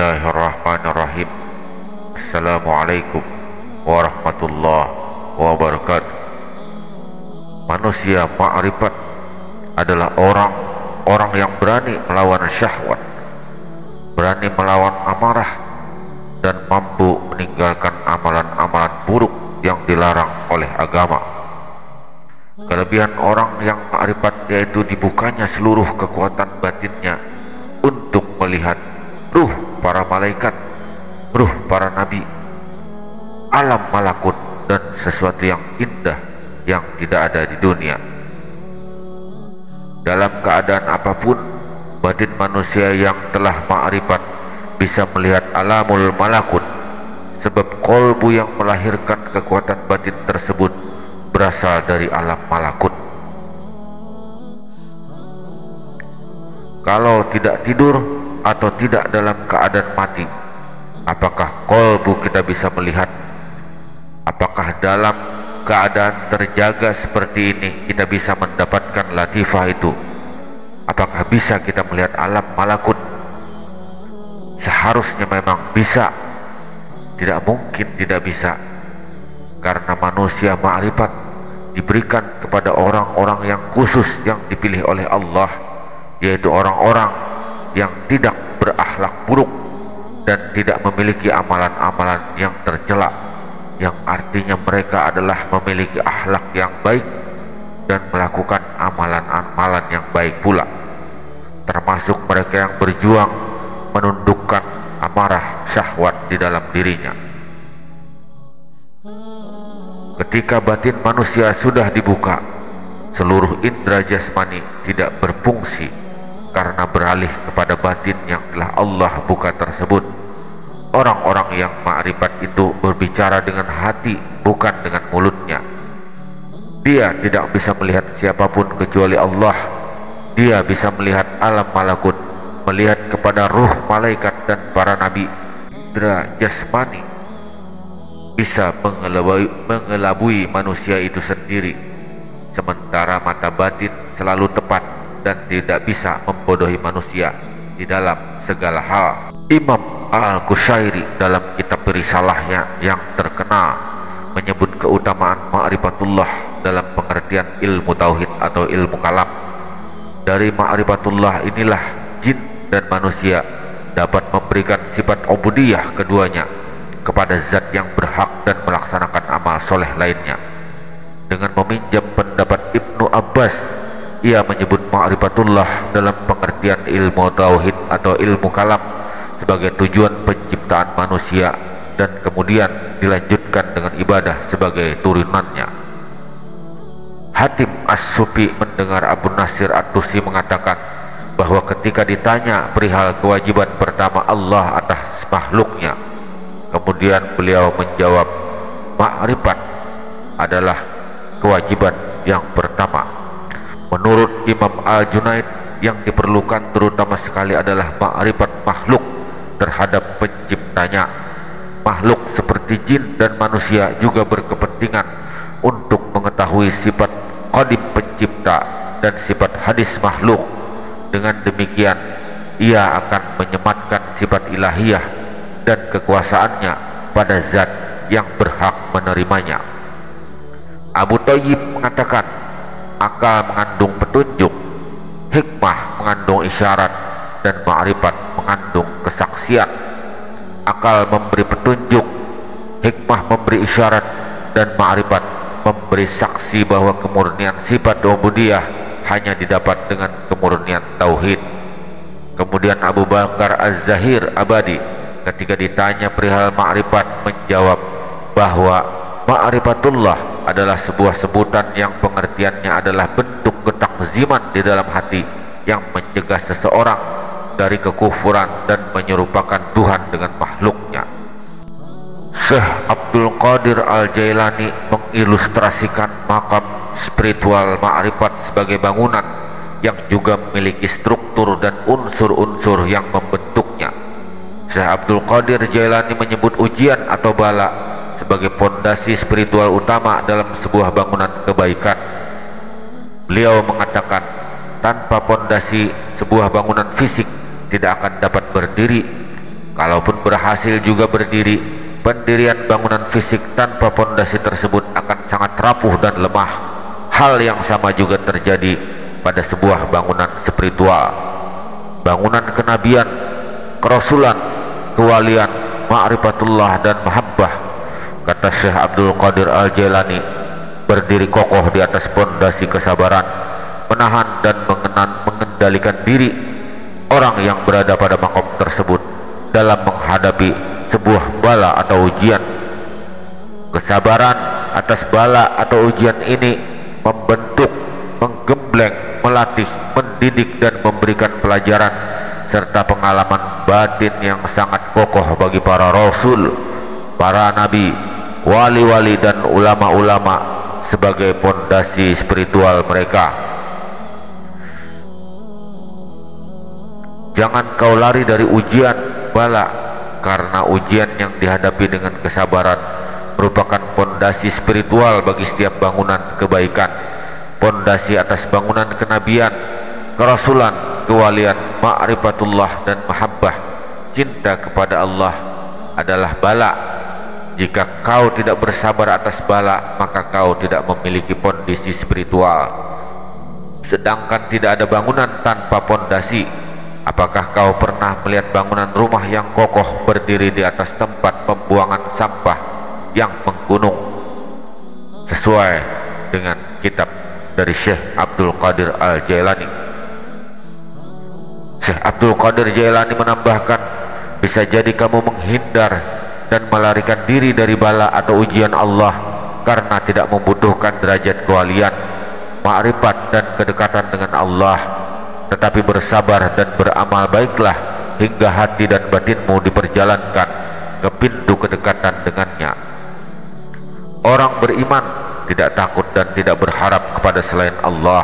Bismillahirrahmanirrahim. Assalamualaikum warahmatullahi wabarakatuh. Manusia ma'rifat adalah orang yang berani melawan syahwat, berani melawan amarah, dan mampu meninggalkan amalan-amalan buruk yang dilarang oleh agama. Kelebihan orang yang ma'rifat yaitu dibukanya seluruh kekuatan batinnya untuk melihat ruh para malaikat, ruh para nabi, alam malakut, dan sesuatu yang indah yang tidak ada di dunia. Dalam keadaan apapun, batin manusia yang telah ma'rifat bisa melihat alamul malakut, sebab kolbu yang melahirkan kekuatan batin tersebut berasal dari alam malakut. Kalau tidak tidur atau tidak dalam keadaan mati, apakah kolbu kita bisa melihat? Apakah dalam keadaan terjaga seperti ini kita bisa mendapatkan latifah itu? Apakah bisa kita melihat alam malakut? Seharusnya memang bisa. Tidak mungkin tidak bisa, karena manusia ma'rifat diberikan kepada orang-orang yang khusus yang dipilih oleh Allah, yaitu orang-orang yang tidak berakhlak buruk dan tidak memiliki amalan-amalan yang tercela, yang artinya mereka adalah memiliki akhlak yang baik dan melakukan amalan-amalan yang baik pula, termasuk mereka yang berjuang menundukkan amarah syahwat di dalam dirinya. Ketika batin manusia sudah dibuka, seluruh indera jasmani tidak berfungsi karena beralih kepada batin yang telah Allah buka tersebut. Orang-orang yang ma'rifat itu berbicara dengan hati, bukan dengan mulutnya. Dia tidak bisa melihat siapapun kecuali Allah. Dia bisa melihat alam malakut, melihat kepada ruh malaikat dan para nabi. Indera jasmani bisa mengelabui manusia itu sendiri, sementara mata batin selalu tepat dan tidak bisa membodohi manusia di dalam segala hal. Imam Al-Qushairi dalam kitab risalahnya yang terkenal menyebut keutamaan ma'rifatullah dalam pengertian ilmu tauhid atau ilmu kalam. Dari ma'rifatullah inilah jin dan manusia dapat memberikan sifat ubudiyah keduanya kepada zat yang berhak dan melaksanakan amal soleh lainnya. Dengan meminjam pendapat Ibnu Abbas, ia menyebut ma'rifatullah dalam pengertian ilmu tauhid atau ilmu kalam sebagai tujuan penciptaan manusia, dan kemudian dilanjutkan dengan ibadah sebagai turunannya. Hatim As-Sufi mendengar Abu Nasir At-Tusi mengatakan bahwa ketika ditanya perihal kewajiban pertama Allah atas makhluknya, kemudian beliau menjawab, ma'rifat adalah kewajiban yang pertama. Menurut Imam Al-Junaid, yang diperlukan terutama sekali adalah ma'rifat makhluk terhadap penciptanya. Makhluk seperti jin dan manusia juga berkepentingan untuk mengetahui sifat qadim pencipta dan sifat hadis makhluk. Dengan demikian, ia akan menyematkan sifat ilahiyah dan kekuasaannya pada zat yang berhak menerimanya. Abu Thayyib mengatakan, akal mengandung petunjuk, hikmah mengandung isyarat, dan ma'rifat mengandung kesaksian. Akal memberi petunjuk, hikmah memberi isyarat, dan ma'rifat memberi saksi bahwa kemurnian sifat ubudiyah hanya didapat dengan kemurnian tauhid. Kemudian Abu Bakar Az-Zahir Abadi ketika ditanya perihal ma'rifat menjawab bahwa ma'rifatullah adalah sebuah sebutan yang pengertiannya adalah bentuk ketakziman di dalam hati yang mencegah seseorang dari kekufuran dan menyerupakan Tuhan dengan makhluknya. Syekh Abdul Qadir Al-Jailani mengilustrasikan makam spiritual ma'rifat sebagai bangunan yang juga memiliki struktur dan unsur-unsur yang membentuknya. Syekh Abdul Qadir Jailani menyebut ujian atau bala sebagai pondasi spiritual utama dalam sebuah bangunan kebaikan. Beliau mengatakan, tanpa pondasi sebuah bangunan fisik tidak akan dapat berdiri. Kalaupun berhasil juga berdiri, pendirian bangunan fisik tanpa pondasi tersebut akan sangat rapuh dan lemah. Hal yang sama juga terjadi pada sebuah bangunan spiritual, bangunan kenabian, kerasulan, kewalian, ma'rifatullah dan mahabbah. Kata Syekh Abdul Qadir Al-Jailani, berdiri kokoh di atas pondasi kesabaran, menahan dan mengendalikan diri orang yang berada pada makom tersebut dalam menghadapi sebuah bala atau ujian. Kesabaran atas bala atau ujian ini membentuk, menggembleng, melatih, mendidik dan memberikan pelajaran serta pengalaman batin yang sangat kokoh bagi para rasul, para nabi, wali-wali dan ulama-ulama sebagai pondasi spiritual mereka. Jangan kau lari dari ujian bala, karena ujian yang dihadapi dengan kesabaran merupakan pondasi spiritual bagi setiap bangunan kebaikan, pondasi atas bangunan kenabian, kerasulan, kewalian, ma'rifatullah dan mahabbah, cinta kepada Allah adalah bala. Jika kau tidak bersabar atas bala, maka kau tidak memiliki pondasi spiritual. Sedangkan tidak ada bangunan tanpa pondasi. Apakah kau pernah melihat bangunan rumah yang kokoh berdiri di atas tempat pembuangan sampah yang menggunung? Sesuai dengan kitab dari Syekh Abdul Qadir Al-Jailani. Syekh Abdul Qadir Jailani menambahkan, bisa jadi kamu menghindar dan melarikan diri dari bala atau ujian Allah karena tidak membutuhkan derajat kewalian, ma'rifat dan kedekatan dengan Allah, tetapi bersabar dan beramal baiklah hingga hati dan batinmu diperjalankan ke pintu kedekatan dengannya. Orang beriman tidak takut dan tidak berharap kepada selain Allah.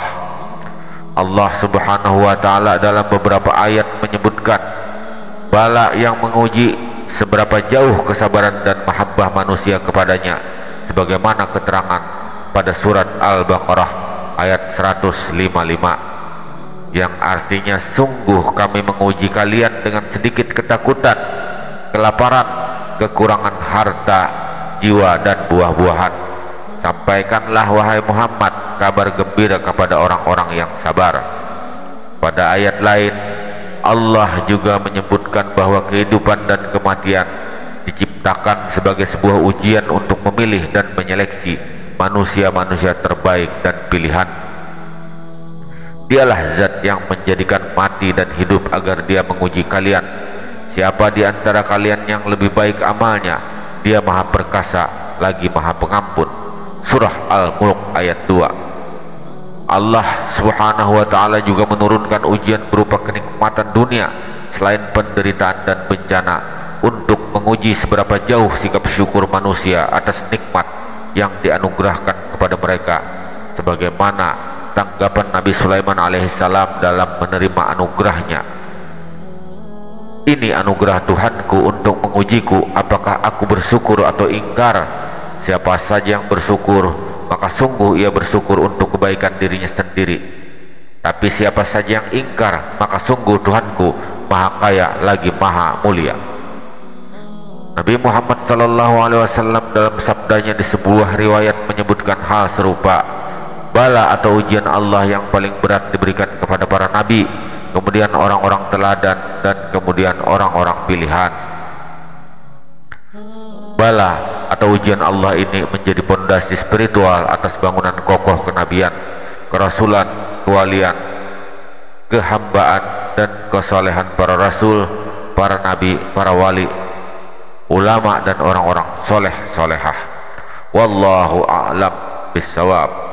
Allah Subhanahu wa ta'ala dalam beberapa ayat menyebutkan bala yang menguji seberapa jauh kesabaran dan mahabbah manusia kepadanya, sebagaimana keterangan pada surat Al-Baqarah ayat 155, yang artinya sungguh kami menguji kalian dengan sedikit ketakutan, kelaparan, kekurangan harta, jiwa dan buah-buahan. Sampaikanlah wahai Muhammad kabar gembira kepada orang-orang yang sabar. Pada ayat lain Allah juga menyebutkan bahwa kehidupan dan kematian diciptakan sebagai sebuah ujian untuk memilih dan menyeleksi manusia-manusia terbaik dan pilihan. Dialah zat yang menjadikan mati dan hidup agar dia menguji kalian. Siapa di antara kalian yang lebih baik amalnya, dia maha perkasa lagi maha pengampun. Surah Al-Mulk ayat 2. Allah Subhanahu wa ta'ala juga menurunkan ujian berupa kenikmatan dunia selain penderitaan dan bencana untuk menguji seberapa jauh sikap syukur manusia atas nikmat yang dianugerahkan kepada mereka, sebagaimana tanggapan Nabi Sulaiman alaihissalam dalam menerima anugerahnya. Ini anugerah Tuhanku untuk mengujiku, apakah aku bersyukur atau ingkar. Siapa saja yang bersyukur, maka sungguh ia bersyukur untuk kebaikan dirinya sendiri. Tapi siapa saja yang ingkar, maka sungguh Tuhanku maha kaya lagi maha mulia. Nabi Muhammad SAW dalam sabdanya di sebuah riwayat menyebutkan hal serupa. Bala atau ujian Allah yang paling berat diberikan kepada para nabi, kemudian orang-orang teladan, dan kemudian orang-orang pilihan. Bala atau ujian Allah ini menjadi pondasi spiritual atas bangunan kokoh kenabian, kerasulan, kewalian, kehambaan dan kesolehan para rasul, para nabi, para wali, ulama dan orang-orang soleh solehah. Wallahu a'lam bissawab.